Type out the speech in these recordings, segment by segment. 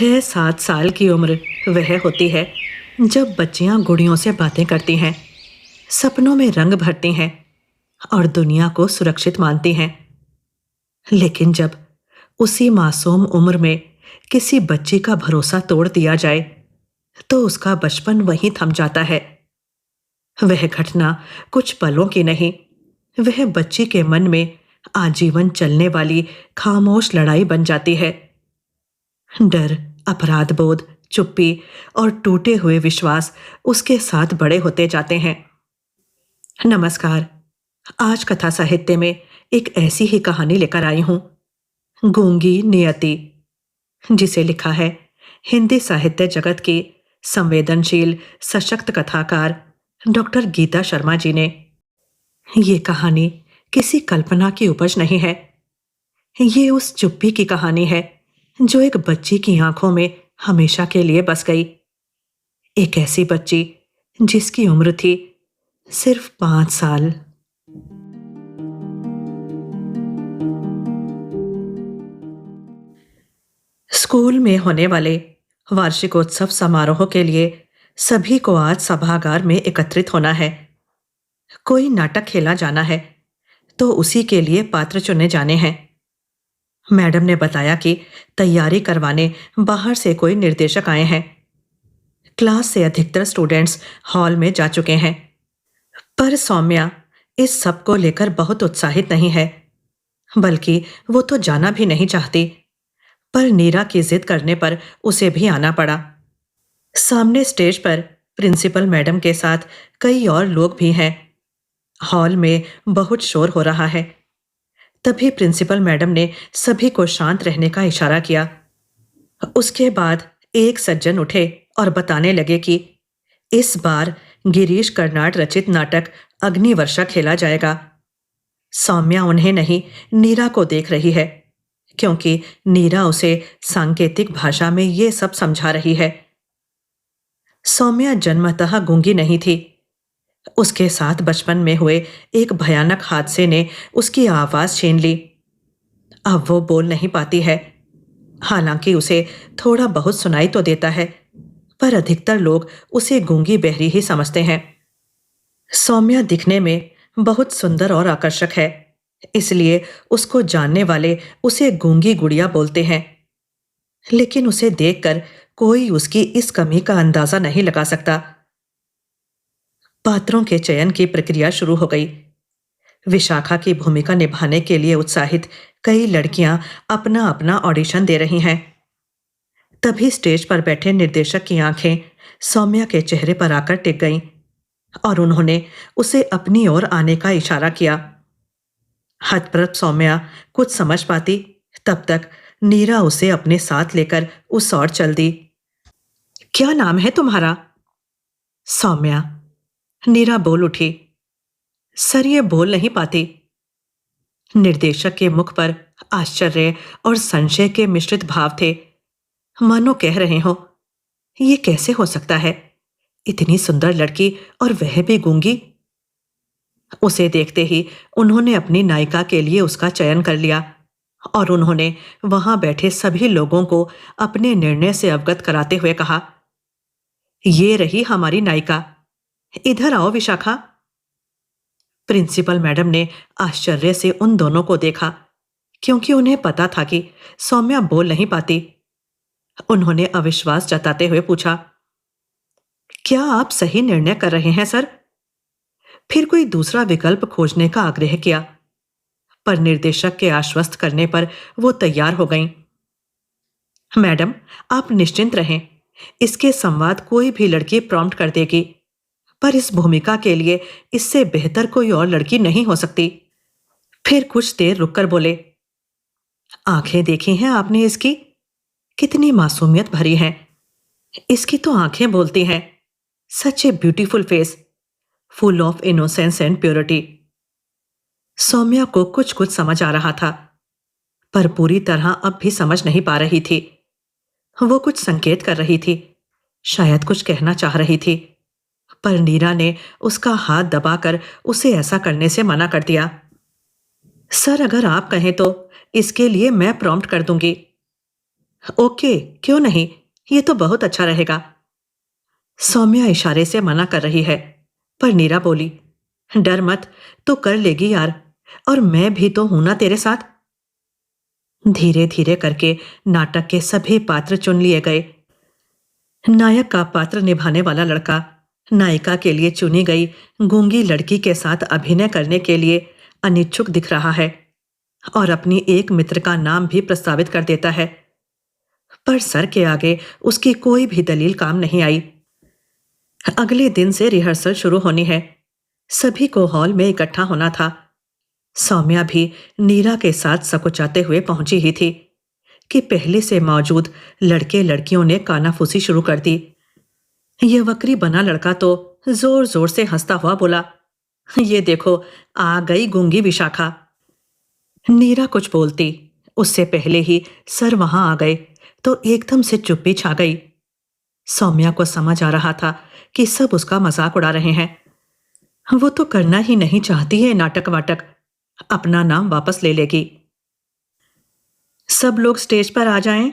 6-7 साल की उम्र वह होती है जब बच्चियां गुड़ियों से बातें करती हैं, सपनों में रंग भरती हैं और दुनिया को सुरक्षित मानती हैं। लेकिन जब उसी मासूम उम्र में किसी बच्ची का भरोसा तोड़ दिया जाए, तो उसका बचपन वहीं थम जाता है। वह घटना कुछ पलों की नहीं, वह बच्ची के मन में आजीवन चलने वाली खामोश लड़ाई बन जाती है। डर, अपराध बोध, चुप्पी और टूटे हुए विश्वास उसके साथ बड़े होते जाते हैं। नमस्कार। आज कथा साहित्य में एक ऐसी ही कहानी लेकर आई हूं, गूंगी नियति, जिसे लिखा है हिंदी साहित्य जगत की संवेदनशील सशक्त कथाकार डॉक्टर गीता शर्मा जी ने। ये कहानी किसी कल्पना की उपज नहीं है। ये उस चुप्पी की कहानी है जो एक बच्ची की आंखों में हमेशा के लिए बस गई। एक ऐसी बच्ची जिसकी उम्र थी सिर्फ 5 साल। स्कूल में होने वाले वार्षिकोत्सव समारोह के लिए सभी को आज सभागार में एकत्रित होना है। कोई नाटक खेला जाना है, तो उसी के लिए पात्र चुने जाने हैं। मैडम ने बताया कि तैयारी करवाने बाहर से कोई निर्देशक आए हैं। क्लास से अधिकतर स्टूडेंट्स हॉल में जा चुके हैं, पर सौम्या इस सब को लेकर बहुत उत्साहित नहीं है। बल्कि वो तो जाना भी नहीं चाहती, पर नीरा की जिद करने पर उसे भी आना पड़ा। सामने स्टेज पर प्रिंसिपल मैडम के साथ कई और लोग भी हैं। हॉल में बहुत शोर हो रहा है। तभी प्रिंसिपल मैडम ने सभी को शांत रहने का इशारा किया। उसके बाद एक सज्जन उठे और बताने लगे कि इस बार गिरीश कर्नाड रचित नाटक अग्निवर्षा खेला जाएगा। सौम्या उन्हें नहीं, नीरा को देख रही है, क्योंकि नीरा उसे सांकेतिक भाषा में ये सब समझा रही है। सौम्या जन्मतः गूंगी नहीं थी। उसके साथ बचपन में हुए एक भयानक हादसे ने उसकी आवाज छीन ली। अब वो बोल नहीं पाती है। हालांकि उसे थोड़ा बहुत सुनाई तो देता है, पर अधिकतर लोग उसे गूंगी बहरी ही समझते हैं। सौम्या दिखने में बहुत सुंदर और आकर्षक है, इसलिए उसको जानने वाले उसे गूंगी गुड़िया बोलते हैं। लेकिन उसे देखकर कोई उसकी इस कमी का अंदाजा नहीं लगा सकता। पात्रों के चयन की प्रक्रिया शुरू हो गई। विशाखा की भूमिका निभाने के लिए उत्साहित कई लड़कियां अपना अपना ऑडिशन दे रही हैं। तभी स्टेज पर बैठे निर्देशक की आंखें सौम्या के चेहरे पर आकर टिक गईं और उन्होंने उसे अपनी ओर आने का इशारा किया। हतप्रभ सौम्या कुछ समझ पाती, तब तक नीरा उसे अपने साथ लेकर उस ओर चल दी। क्या नाम है तुम्हारा? सौम्या। नीरा बोल उठी। सर, ये बोल नहीं पाती। निर्देशक के मुख पर आश्चर्य और संशय के मिश्रित भाव थे, मानो कह रहे हो, ये कैसे हो सकता है? इतनी सुंदर लड़की और वह भी गूंगी। उसे देखते ही उन्होंने अपनी नायिका के लिए उसका चयन कर लिया और उन्होंने वहां बैठे सभी लोगों को अपने निर्णय से अवगत कराते हुए कहा, ये रही हमारी नायिका। इधर आओ विशाखा। प्रिंसिपल मैडम ने आश्चर्य से उन दोनों को देखा, क्योंकि उन्हें पता था कि सौम्या बोल नहीं पाती। उन्होंने अविश्वास जताते हुए पूछा, क्या आप सही निर्णय कर रहे हैं सर? फिर कोई दूसरा विकल्प खोजने का आग्रह किया, पर निर्देशक के आश्वस्त करने पर वो तैयार हो गईं। मैडम, आप निश्चिंत रहें, इसके संवाद कोई भी लड़की प्रॉम्प्ट कर देगी, पर इस भूमिका के लिए इससे बेहतर कोई और लड़की नहीं हो सकती। फिर कुछ देर रुककर बोले, आंखें देखी हैं आपने इसकी? कितनी मासूमियत भरी हैं। इसकी तो आंखें बोलती हैं। Such a beautiful face, full of innocence and purity. Saumya को कुछ कुछ समझ आ रहा था, पर पूरी तरह अब भी समझ नहीं पा रही थी। वो कुछ संकेत कर रही थी, शायद कुछ कहना चाह रही थी, पर नीरा ने उसका हाथ दबाकर उसे ऐसा करने से मना कर दिया। सर, अगर आप कहें तो इसके लिए मैं प्रॉम्प्ट कर दूंगी। ओके, क्यों नहीं, ये तो बहुत अच्छा रहेगा। सौम्या इशारे से मना कर रही है, पर नीरा बोली, डर मत, तो कर लेगी यार, और मैं भी तो हूं ना तेरे साथ। धीरे धीरे करके नाटक के सभी पात्र चुन लिए गए। नायक का पात्र निभाने वाला लड़का नायिका के लिए चुनी गई गूंगी लड़की के साथ अभिनय करने के लिए अनिच्छुक दिख रहा है और अपनी एक मित्र का नाम भी प्रस्तावित कर देता है, पर सर के आगे उसकी कोई भी दलील काम नहीं आई। अगले दिन से रिहर्सल शुरू होनी है। सभी को हॉल में इकट्ठा होना था। सौम्या भी नीरा के साथ सकुचाते हुए पहुंची ही थी कि पहले से मौजूद लड़के लड़कियों ने कानाफूसी शुरू कर दी। ये वक्री बना लड़का तो जोर जोर से हंसता हुआ बोला, ये देखो, आ गई गूंगी विशाखा। नीरा कुछ बोलती उससे पहले ही सर वहां आ गए तो एकदम से चुप्पी छा गई। सौम्या को समझ आ रहा था कि सब उसका मजाक उड़ा रहे हैं। वो तो करना ही नहीं चाहती है नाटक वाटक, अपना नाम वापस ले लेगी। सब लोग स्टेज पर आ जाएं।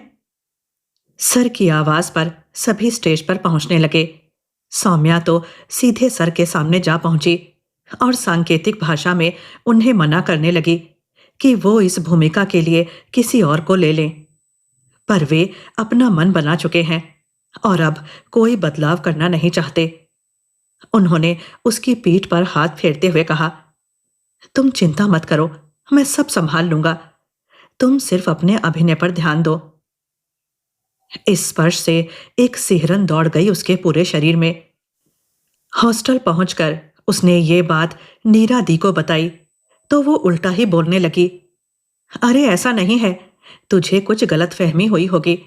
सर की आवाज पर सभी स्टेज पर पहुंचने लगे। सौम्या तो सीधे सर के सामने जा पहुंची और सांकेतिक भाषा में उन्हें मना करने लगी कि वो इस भूमिका के लिए किसी और को ले लें। पर वे अपना मन बना चुके हैं और अब कोई बदलाव करना नहीं चाहते। उन्होंने उसकी पीठ पर हाथ फेरते हुए कहा, तुम चिंता मत करो, मैं सब संभाल लूंगा। तुम सिर्फ अपने अभिनय पर ध्यान दो। इस स्पर्श से एक सिहरन दौड़ गई उसके पूरे शरीर में। हॉस्टल पहुंचकर उसने ये बात नीरा दी को बताई तो वो उल्टा ही बोलने लगी, अरे ऐसा नहीं है, तुझे कुछ गलतफहमी हुई होगी।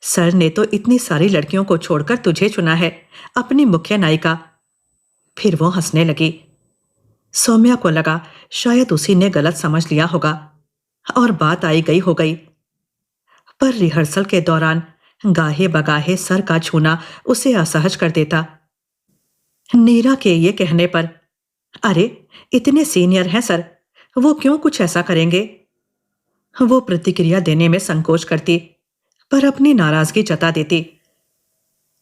सर ने तो इतनी सारी लड़कियों को छोड़कर तुझे चुना है अपनी मुख्य नायिका। फिर वो हंसने लगी। सौम्या को लगा शायद उसी ने गलत समझ लिया होगा और बात आई गई हो गई। पर रिहर्सल के दौरान गाहे बगाहे सर का छूना उसे असहज कर देता। नीरा के ये कहने पर, अरे इतने सीनियर हैं सर, वो क्यों कुछ ऐसा करेंगे? वो प्रतिक्रिया देने में संकोच करती, पर अपनी नाराजगी जता देती।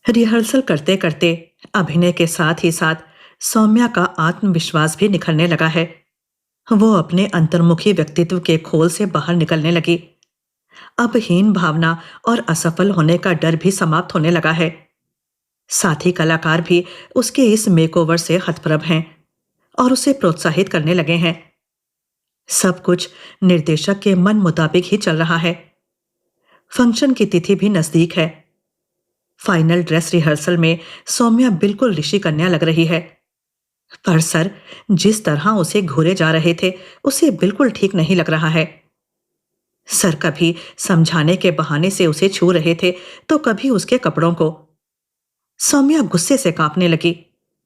रिहर्सल करते करते अभिनय के साथ ही साथ सौम्या का आत्मविश्वास भी निखरने लगा है। वो अपने अंतर्मुखी व्यक्तित्व के खोल से बाहर निकलने लगी। अब हीन भावना और असफल होने का डर भी समाप्त होने लगा है। साथी कलाकार भी उसके इस मेकओवर से हतप्रभ हैं और उसे प्रोत्साहित करने लगे हैं। सब कुछ निर्देशक के मन मुताबिक ही चल रहा है। फंक्शन की तिथि भी नजदीक है। फाइनल ड्रेस रिहर्सल में सौम्या बिल्कुल ऋषि कन्या लग रही है, पर सर जिस तरह उसे घूरे जा रहे थे उसे बिल्कुल ठीक नहीं लग रहा है। सर कभी समझाने के बहाने से उसे छू रहे थे तो कभी उसके कपड़ों को। सौम्या गुस्से से कांपने लगी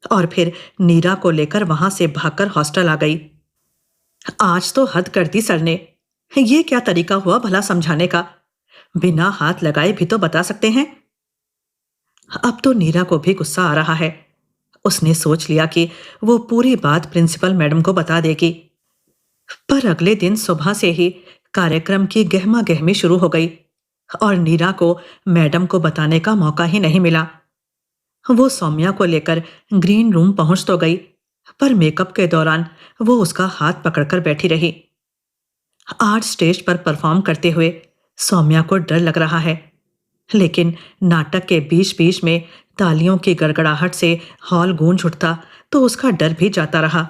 और फिर नीरा को लेकर वहां से भागकर हॉस्टल आ गई। आज तो हद कर दी सर ने। ये क्या तरीका हुआ भला समझाने का? बिना हाथ लगाए भी तो बता सकते हैं। अब तो नीरा को भी गुस्सा आ रहा है। उसने सोच लिया कि वो पूरी बात प्रिंसिपल मैडम को बता देगी। पर अगले दिन सुबह से ही कार्यक्रम की गहमा गहमी शुरू हो गई और नीरा को मैडम को बताने का मौका ही नहीं मिला। वो सौम्या को लेकर ग्रीन रूम पहुंच तो गई, पर मेकअप के दौरान वो उसका हाथ पकड़कर बैठी रही। आज स्टेज पर परफॉर्म करते हुए सौम्या को डर लग रहा है, लेकिन नाटक के बीच बीच में तालियों की गड़गड़ाहट से हॉल गूंज उठता तो उसका डर भी जाता रहा।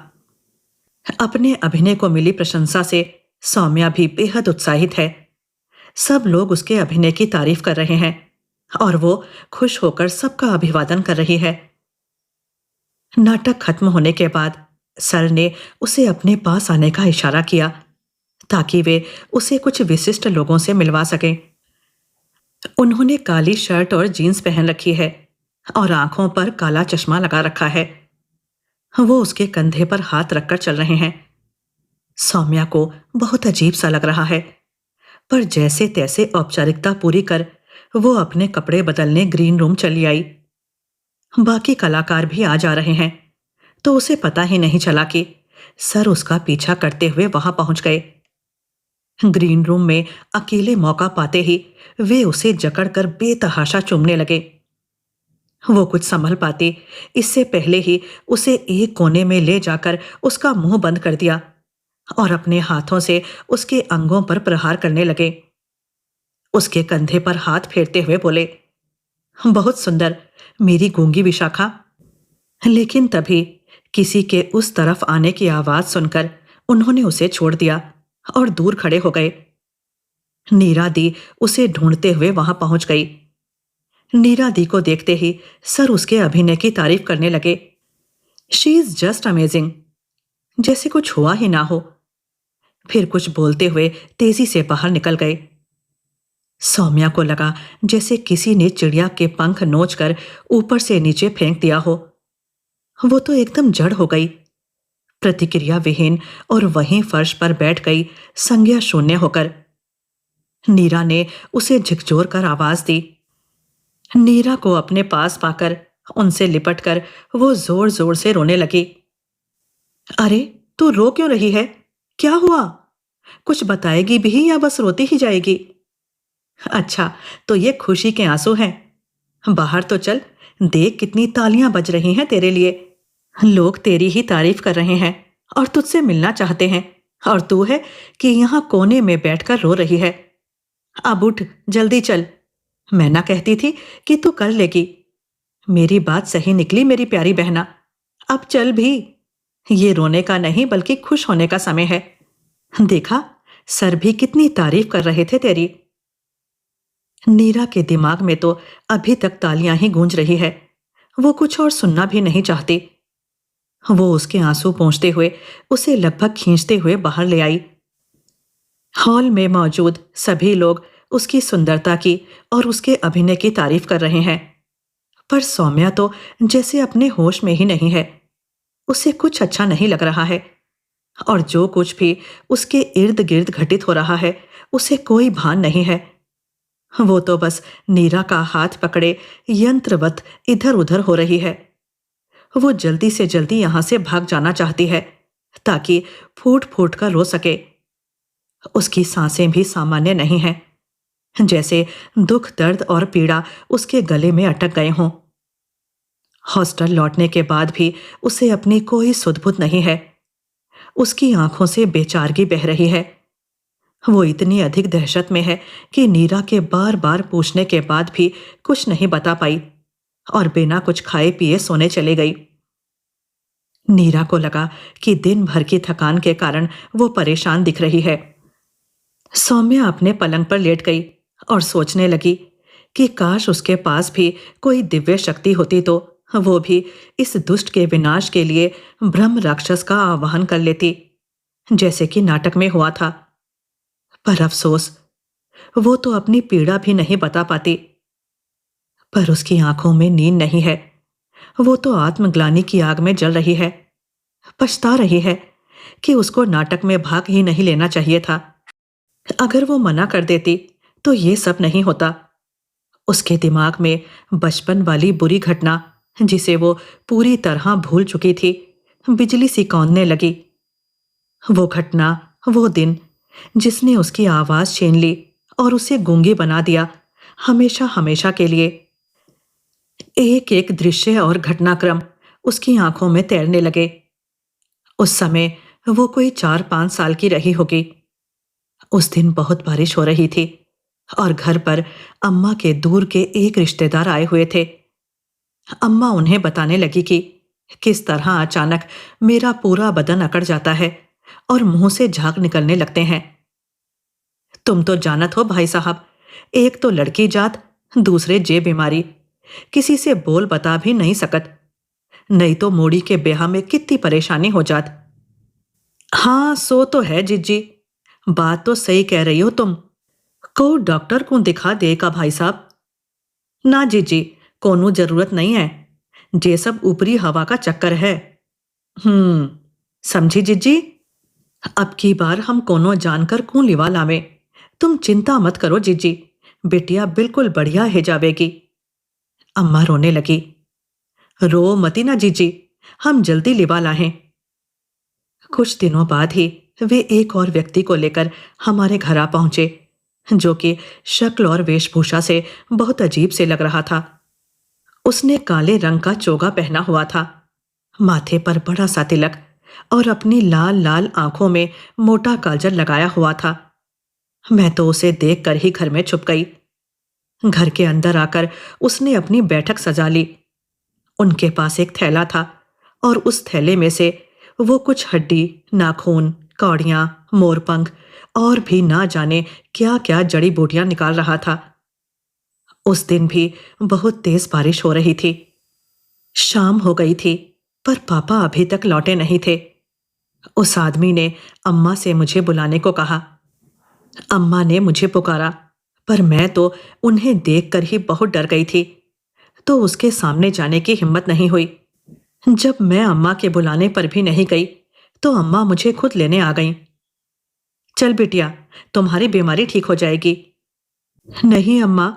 अपने अभिनय को मिली प्रशंसा से सौम्या भी बेहद उत्साहित है। सब लोग उसके अभिनय की तारीफ कर रहे हैं और वो खुश होकर सबका अभिवादन कर रही है। नाटक खत्म होने के बाद सर ने उसे अपने पास आने का इशारा किया ताकि वे उसे कुछ विशिष्ट लोगों से मिलवा सकें। उन्होंने काली शर्ट और जीन्स पहन रखी है और आंखों पर काला चश्मा लगा रखा है। वो उसके कंधे पर हाथ रखकर चल रहे हैं। सौम्या को बहुत अजीब सा लग रहा है, पर जैसे तैसे औपचारिकता पूरी कर वो अपने कपड़े बदलने ग्रीन रूम चली आई। बाकी कलाकार भी आ जा रहे हैं तो उसे पता ही नहीं चला कि सर उसका पीछा करते हुए वहां पहुंच गए। ग्रीन रूम में अकेले मौका पाते ही वे उसे जकड़कर बेतहाशा चूमने लगे। वो कुछ संभल पाती इससे पहले ही उसे एक कोने में ले जाकर उसका मुंह बंद कर दिया और अपने हाथों से उसके अंगों पर प्रहार करने लगे। उसके कंधे पर हाथ फेरते हुए बोले, बहुत सुंदर मेरी गूंगी विशाखा। लेकिन तभी किसी के उस तरफ आने की आवाज सुनकर उन्होंने उसे छोड़ दिया और दूर खड़े हो गए। नीरा दी उसे ढूंढते हुए वहां पहुंच गई। नीरा दी को देखते ही सर उसके अभिनय की तारीफ करने लगे। शी इज जस्ट अमेजिंग, जैसे कुछ हुआ ही ना हो। फिर कुछ बोलते हुए तेजी से बाहर निकल गए। सौम्या को लगा जैसे किसी ने चिड़िया के पंख नोचकर ऊपर से नीचे फेंक दिया हो। वो तो एकदम जड़ हो गई, प्रतिक्रिया विहीन, और वहीं फर्श पर बैठ गई संज्ञा शून्य होकर। नीरा ने उसे झिकझोर कर आवाज दी। नीरा को अपने पास पाकर उनसे लिपटकर वो जोर जोर से रोने लगी। अरे तू रो क्यों रही है? क्या हुआ? कुछ बताएगी भी या बस रोती ही जाएगी? अच्छा, तो ये खुशी के आंसू हैं। बाहर तो चल, देख कितनी तालियां बज रही हैं तेरे लिए। लोग तेरी ही तारीफ कर रहे हैं और तुझसे मिलना चाहते हैं, और तू है कि यहाँ कोने में बैठकर रो रही है। अब उठ, जल्दी चल। मैं ना कहती थी कि तू कर लेगी। मेरी बात सही निकली मेरी प्यारी बहना। अब चल भी। ये रोने का नहीं बल्कि खुश होने का समय है। देखा, सर भी कितनी तारीफ कर रहे थे तेरी। नीरा के दिमाग में तो अभी तक तालियां ही गूंज रही है। वो कुछ और सुनना भी नहीं चाहती। वो उसके आंसू पोंछते हुए उसे लगभग खींचते हुए बाहर ले आई। हॉल में मौजूद सभी लोग उसकी सुंदरता की और उसके अभिनय की तारीफ कर रहे हैं, पर सौम्या तो जैसे अपने होश में ही नहीं है। उसे कुछ अच्छा नहीं लग रहा है, और जो कुछ भी उसके इर्द गिर्द घटित हो रहा है उसे कोई भान नहीं है। वो तो बस नीरा का हाथ पकड़े यंत्रवत इधर उधर हो रही है। वो जल्दी से जल्दी यहां से भाग जाना चाहती है ताकि फूट फूट कर रो सके। उसकी सांसें भी सामान्य नहीं हैं, जैसे दुख, दर्द और पीड़ा उसके गले में अटक गए हों। हॉस्टल लौटने के बाद भी उसे अपनी कोई सुध-बुध नहीं है। उसकी आंखों से बेचारगी बह रही है। वो इतनी अधिक दहशत में है कि नीरा के बार बार पूछने के बाद भी कुछ नहीं बता पाई और बिना कुछ खाए पिए सोने चले गई। नीरा को लगा कि दिन भर की थकान के कारण वो परेशान दिख रही है। सौम्या अपने पलंग पर लेट गई और सोचने लगी कि काश उसके पास भी कोई दिव्य शक्ति होती तो वो भी इस दुष्ट के विनाश के लिए ब्रह्म राक्षस का आवाहन कर लेती, जैसे कि नाटक में हुआ था। पर अफसोस, वो तो अपनी पीड़ा भी नहीं बता पाती। पर उसकी आंखों में नींद नहीं है। वो तो आत्मग्लानि की आग में जल रही है। पछता रही है कि उसको नाटक में भाग ही नहीं लेना चाहिए था। अगर वो मना कर देती तो ये सब नहीं होता। उसके दिमाग में बचपन वाली बुरी घटना, जिसे वो पूरी तरह भूल चुकी थी, बिजली सी कौंधने लगी। वो घटना, वो दिन जिसने उसकी आवाज छीन ली और उसे गूंगी बना दिया, हमेशा हमेशा के लिए। एक एक दृश्य और घटनाक्रम उसकी आंखों में तैरने लगे। उस समय वो कोई 4-5 साल की रही होगी। उस दिन बहुत बारिश हो रही थी और घर पर अम्मा के दूर के एक रिश्तेदार आए हुए थे। अम्मा उन्हें बताने लगी कि किस तरह अचानक मेरा पूरा बदन अकड़ जाता है और मुंह से झाग निकलने लगते हैं। तुम तो जानत हो भाई साहब, एक तो लड़की जात, दूसरे जे बीमारी, किसी से बोल बता भी नहीं सकत। नहीं तो मोड़ी के ब्याह में कितनी परेशानी हो जात। हाँ, सो तो है जिज्जी, बात तो सही कह रही हो तुम। को डॉक्टर को दिखा दे का भाई साहब? ना जीजी, कोनो जरूरत नहीं है। जे सब ऊपरी हवा का चक्कर है। हम्म, समझी जिज्जी। अब की बार हम कोनो जानकर कौन लिवा लावे। तुम चिंता मत करो जिज्जी, बिटिया बिल्कुल बढ़िया है जावेगी। अम्मा रोने लगी। रो मती ना जीजी, हम जल्दी लिवा लाहें। कुछ दिनों बाद ही वे एक और व्यक्ति को लेकर हमारे घर आ पहुंचे, जो कि शक्ल और वेशभूषा से बहुत अजीब से लग रहा था। उसने काले रंग का चोगा पहना हुआ था, माथे पर बड़ा सा तिलक और अपनी लाल लाल आंखों में मोटा काजल लगाया हुआ था। मैं तो उसे देखकर ही घर में छुप गई। घर के अंदर आकर उसने अपनी बैठक सजा ली। उनके पास एक थैला था और उस थैले में से वो कुछ हड्डी, नाखून, कौड़ियां, मोरपंख और भी ना जाने क्या क्या जड़ी बूटियां निकाल रहा था। उस दिन भी बहुत तेज बारिश हो रही थी। शाम हो गई थी, पर पापा अभी तक लौटे नहीं थे। उस आदमी ने अम्मा से मुझे बुलाने को कहा। अम्मा ने मुझे पुकारा, पर मैं तो उन्हें देखकर ही बहुत डर गई थी, तो उसके सामने जाने की हिम्मत नहीं हुई। जब मैं अम्मा के बुलाने पर भी नहीं गई, तो अम्मा मुझे खुद लेने आ गईं। चल बिटिया, तुम्हारी बीमारी ठीक हो जाएगी। नहीं अम्मा,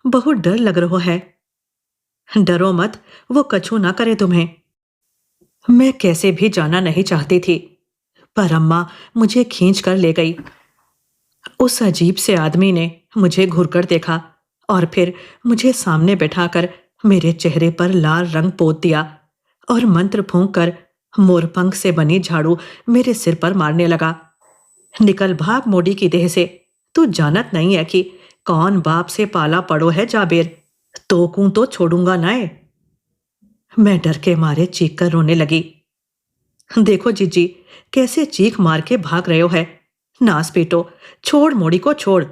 बहुत डर लग रहा है। डरो मत, वो कछु ना करे तुम्हें। मैं कैसे भी जाना नहीं चाहती थी, पर अम्मा मुझे खींच कर ले गई। उस अजीब से आदमी ने मुझे घूरकर देखा और फिर मुझे सामने बैठाकर मेरे चेहरे पर लाल रंग पोत दिया और मंत्र फूंक कर मोरपंख से बनी झाड़ू मेरे सिर पर मारने लगा। निकल भाग मोड़ी की देह से, तू जानत नहीं है कि कौन बाप से पाला पड़ो है जाबेर, तोकूं तो छोड़ूंगा नाए। मैं डर के मारे चीख कर रोने लगी। देखो जीजी, कैसे चीख मार के भाग रहे हो है। नास पीटो, छोड़ मोड़ी को छोड़।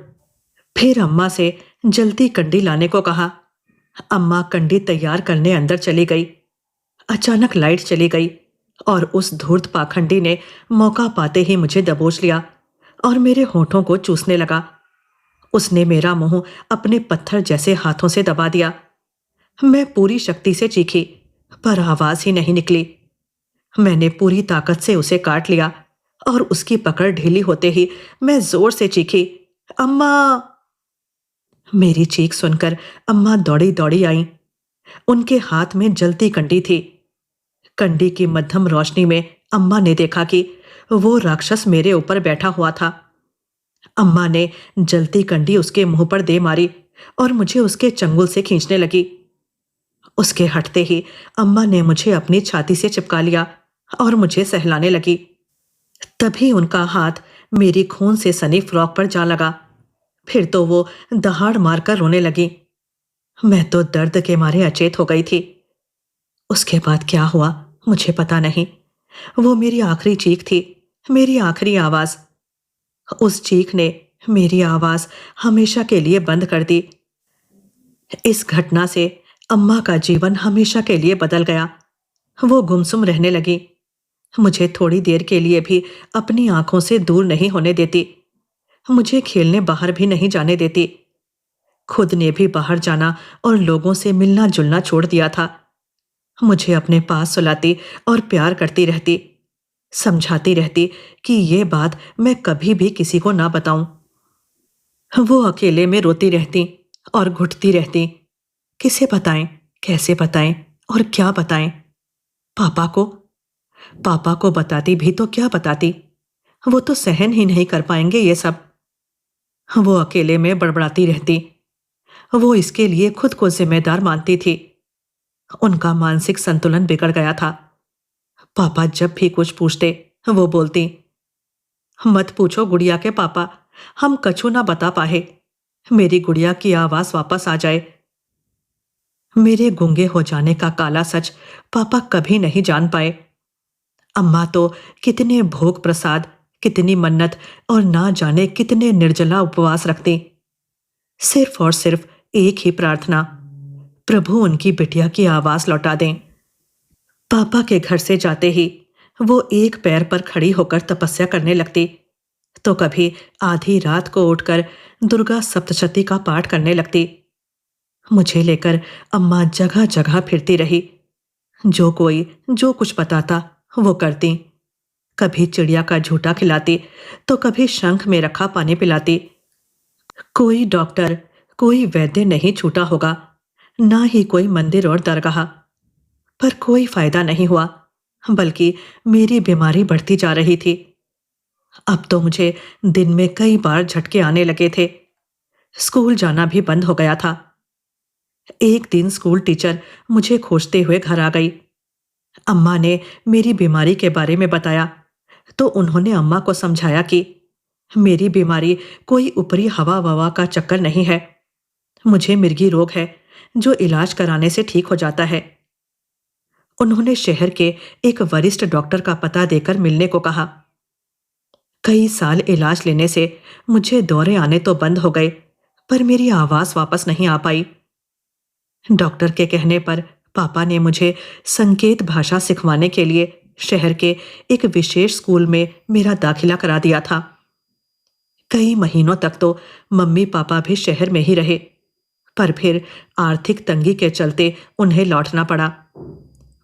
फिर अम्मा से जल्दी कंडी लाने को कहा। अम्मा कंडी तैयार करने अंदर चली गई। अचानक लाइट चली गई और उस धूर्त पाखंडी ने मौका पाते ही मुझे दबोच लिया और मेरे होठों को चूसने लगा। उसने मेरा मुंह अपने पत्थर जैसे हाथों से दबा दिया। मैं पूरी शक्ति से चीखी, पर आवाज ही नहीं निकली। मैंने पूरी ताकत से उसे काट लिया और उसकी पकड़ ढीली होते ही मैं जोर से चीखी, अम्मा। मेरी चीख सुनकर अम्मा दौड़ी दौड़ी आई। उनके हाथ में जलती कंडी थी। कंडी की मध्यम रोशनी में अम्मा ने देखा कि वो राक्षस मेरे ऊपर बैठा हुआ था। अम्मा ने जलती कंडी उसके मुंह पर दे मारी और मुझे उसके चंगुल से खींचने लगी। उसके हटते ही अम्मा ने मुझे अपनी छाती से चिपका लिया और मुझे सहलाने लगी। तभी उनका हाथ मेरी खून से सनी फ्रॉक पर जा लगा। फिर तो वो दहाड़ मारकर रोने लगी। मैं तो दर्द के मारे अचेत हो गई थी। उसके बाद क्या हुआ मुझे पता नहीं। वो मेरी आखिरी चीख थी, मेरी आखिरी आवाज। उस चीख ने मेरी आवाज हमेशा के लिए बंद कर दी। इस घटना से अम्मा का जीवन हमेशा के लिए बदल गया। वो गुमसुम रहने लगी। मुझे थोड़ी देर के लिए भी अपनी आंखों से दूर नहीं होने देती। मुझे खेलने बाहर भी नहीं जाने देती। खुद ने भी बाहर जाना और लोगों से मिलना जुलना छोड़ दिया था। मुझे अपने पास सुलाती और प्यार करती रहती, समझाती रहती कि ये बात मैं कभी भी किसी को ना बताऊं। वो अकेले में रोती रहती और घुटती रहती। किसे बताएं, कैसे बताएं और क्या बताएं? पापा को? पापा को बताती भी तो क्या बताती? वो तो सहन ही नहीं कर पाएंगे ये सब। वो अकेले में बड़बड़ाती रहती। वो इसके लिए खुद को जिम्मेदार मानती थी। उनका मानसिक संतुलन बिगड़ गया था। पापा जब भी कुछ पूछते वो बोलती, मत पूछो गुड़िया के पापा, हम कछु ना बता पाए। मेरी गुड़िया की आवाज वापस आ जाए। मेरे गूंगे हो जाने का काला सच पापा कभी नहीं जान पाए। अम्मा तो कितने भोग प्रसाद, कितनी मन्नत और ना जाने कितने निर्जला उपवास रखती। सिर्फ और सिर्फ एक ही प्रार्थना, प्रभु उनकी बिटिया की आवाज लौटा दें। पापा के घर से जाते ही वो एक पैर पर खड़ी होकर तपस्या करने लगती, तो कभी आधी रात को उठकर दुर्गा सप्तशती का पाठ करने लगती। मुझे लेकर अम्मा जगह जगह फिरती रही। जो कोई जो कुछ बताता वो करती। कभी चिड़िया का झूठा खिलाती, तो कभी शंख में रखा पानी पिलाती। कोई डॉक्टर, कोई वैद्य नहीं छूटा होगा, ना ही कोई मंदिर और दरगाह, पर कोई फायदा नहीं हुआ, बल्कि मेरी बीमारी बढ़ती जा रही थी। अब तो मुझे दिन में कई बार झटके आने लगे थे। स्कूल जाना भी बंद हो गया था। एक दिन स्कूल टीचर मुझे खोजते हुए घर आ गई। अम्मा ने मेरी बीमारी के बारे में बताया, तो उन्होंने अम्मा को समझाया कि मेरी बीमारी कोई ऊपरी हवा ववा का चक्कर नहीं है। मुझे मिर्गी रोग है, जो इलाज कराने से ठीक हो जाता है। उन्होंने शहर के एक वरिष्ठ डॉक्टर का पता देकर मिलने को कहा। कई साल इलाज लेने से मुझे दौरे आने तो बंद हो गए, पर मेरी आवाज वापस नहीं आ पाई। डॉक्टर के कहने पर पापा ने मुझे संकेत भाषा सिखवाने के लिए शहर के एक विशेष स्कूल में मेरा दाखिला करा दिया था। कई महीनों तक तो मम्मी पापा भी शहर में ही रहे, पर फिर आर्थिक तंगी के चलते उन्हें लौटना पड़ा।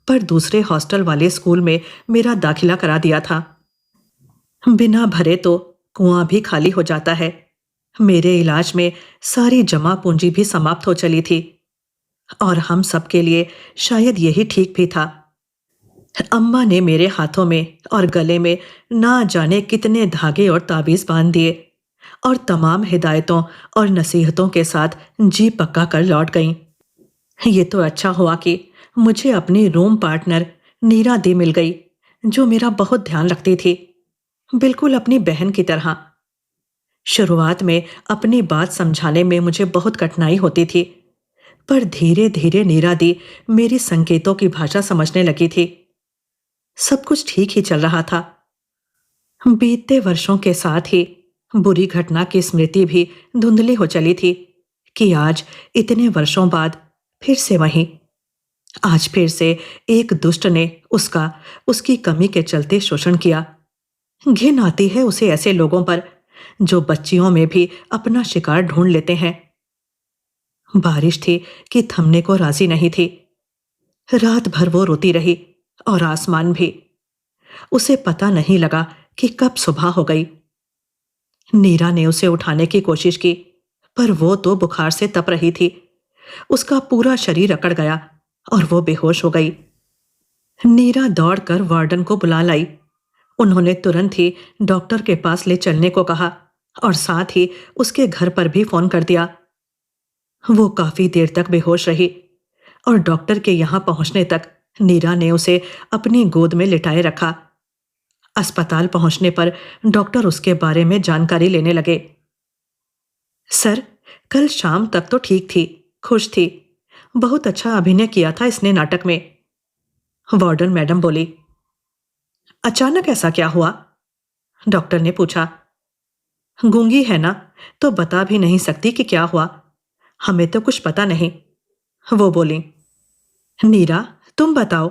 पर दूसरे हॉस्टल वाले स्कूल में मेरा दाखिला करा दिया था। बिना भरे तो कुआं भी खाली हो जाता है। मेरे इलाज में सारी जमा पूंजी भी समाप्त हो चली थी, और हम सबके लिए शायद यही ठीक भी था। अम्मा ने मेरे हाथों में और गले में ना जाने कितने धागे और ताबीज बांध दिए, और तमाम हिदायतों और नसीहतों के साथ जी पक्का कर लौट गईं। ये तो अच्छा हुआ कि मुझे अपनी रूम पार्टनर नीरा दी मिल गई, जो मेरा बहुत ध्यान रखती थी, बिल्कुल अपनी बहन की तरह। शुरुआत में अपनी बात समझाने में मुझे बहुत कठिनाई होती थी, पर धीरे धीरे नीरा दी मेरी संकेतों की भाषा समझने लगी थी। सब कुछ ठीक ही चल रहा था। बीतते वर्षों के साथ ही बुरी घटना की स्मृति भी धुंधली हो चली थी कि आज इतने वर्षों बाद फिर से वहीं, आज फिर से एक दुष्ट ने उसकी कमी के चलते शोषण किया। घिन आती है उसे ऐसे लोगों पर जो बच्चियों में भी अपना शिकार ढूंढ लेते हैं। बारिश थी कि थमने को राजी नहीं थी। रात भर वो रोती रही, और आसमान भी। उसे पता नहीं लगा कि कब सुबह हो गई। नीरा ने उसे उठाने की कोशिश की, पर वो तो बुखार से तप रही थी। उसका पूरा शरीर अकड़ गया और वो बेहोश हो गई। नीरा दौड़कर वार्डन को बुला लाई। उन्होंने तुरंत ही डॉक्टर के पास ले चलने को कहा, और साथ ही उसके घर पर भी फोन कर दिया। वो काफी देर तक बेहोश रही, और डॉक्टर के यहां पहुंचने तक नीरा ने उसे अपनी गोद में लिटाए रखा। अस्पताल पहुंचने पर डॉक्टर उसके बारे में जानकारी लेने लगे। सर, कल शाम तक तो ठीक थी, खुश थी, बहुत अच्छा अभिनय किया था इसने नाटक में। वार्डन मैडम बोली। अचानक ऐसा क्या हुआ? डॉक्टर ने पूछा। गूंगी है ना, तो बता भी नहीं सकती कि क्या हुआ। हमें तो कुछ पता नहीं, वो बोली। नीरा, तुम बताओ,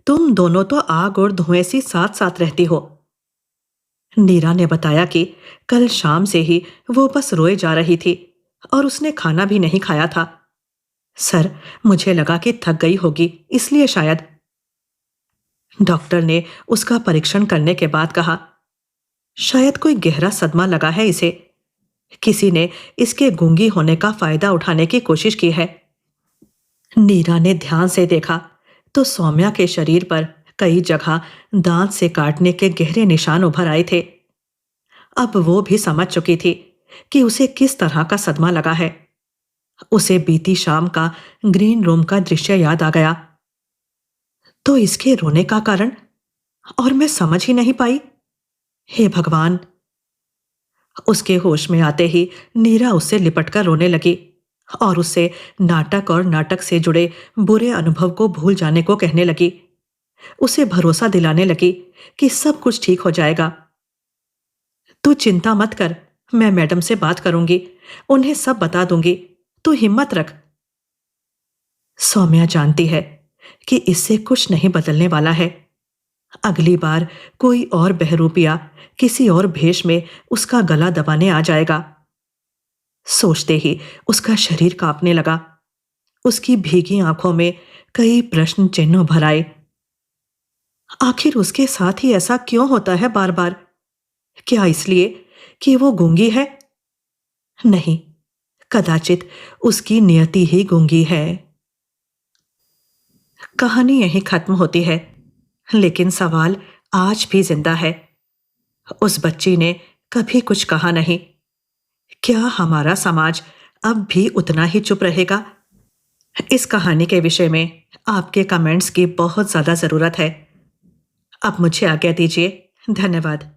तुम दोनों तो आग और धुएं सी साथ साथ रहती हो। नीरा ने बताया कि कल शाम से ही वो बस रोए जा रही थी, और उसने खाना भी नहीं खाया था। सर, मुझे लगा कि थक गई होगी, इसलिए शायद। डॉक्टर ने उसका परीक्षण करने के बाद कहा, शायद कोई गहरा सदमा लगा है इसे। किसी ने इसके गूंगी होने का फायदा उठाने की कोशिश की है। नीरा ने ध्यान से देखा तो सौम्या के शरीर पर कई जगह दांत से काटने के गहरे निशान उभर आए थे। अब वो भी समझ चुकी थी कि उसे किस तरह का सदमा लगा है। उसे बीती शाम का ग्रीन रूम का दृश्य याद आ गया। तो इसके रोने का कारण, और मैं समझ ही नहीं पाई। हे भगवान! उसके होश में आते ही नीरा उससे लिपटकर रोने लगी, और उससे नाटक और नाटक से जुड़े बुरे अनुभव को भूल जाने को कहने लगी। उसे भरोसा दिलाने लगी कि सब कुछ ठीक हो जाएगा। तू चिंता मत कर, मैं मैडम से बात करूंगी, उन्हें सब बता दूंगी, तू हिम्मत रख। सौम्या जानती है कि इससे कुछ नहीं बदलने वाला है। अगली बार कोई और बहरूपिया किसी और भेष में उसका गला दबाने आ जाएगा। सोचते ही उसका शरीर कांपने लगा। उसकी भीगी आंखों में कई प्रश्न चिन्ह भर आए। आखिर उसके साथ ही ऐसा क्यों होता है बार बार? क्या इसलिए कि वो गूंगी है? नहीं, कदाचित उसकी नियति ही गूंगी है। कहानी यहीं खत्म होती है, लेकिन सवाल आज भी जिंदा है। उस बच्ची ने कभी कुछ कहा नहीं। क्या हमारा समाज अब भी उतना ही चुप रहेगा? इस कहानी के विषय में आपके कमेंट्स की बहुत ज़्यादा ज़रूरत है। अब मुझे आज्ञा दीजिए। धन्यवाद।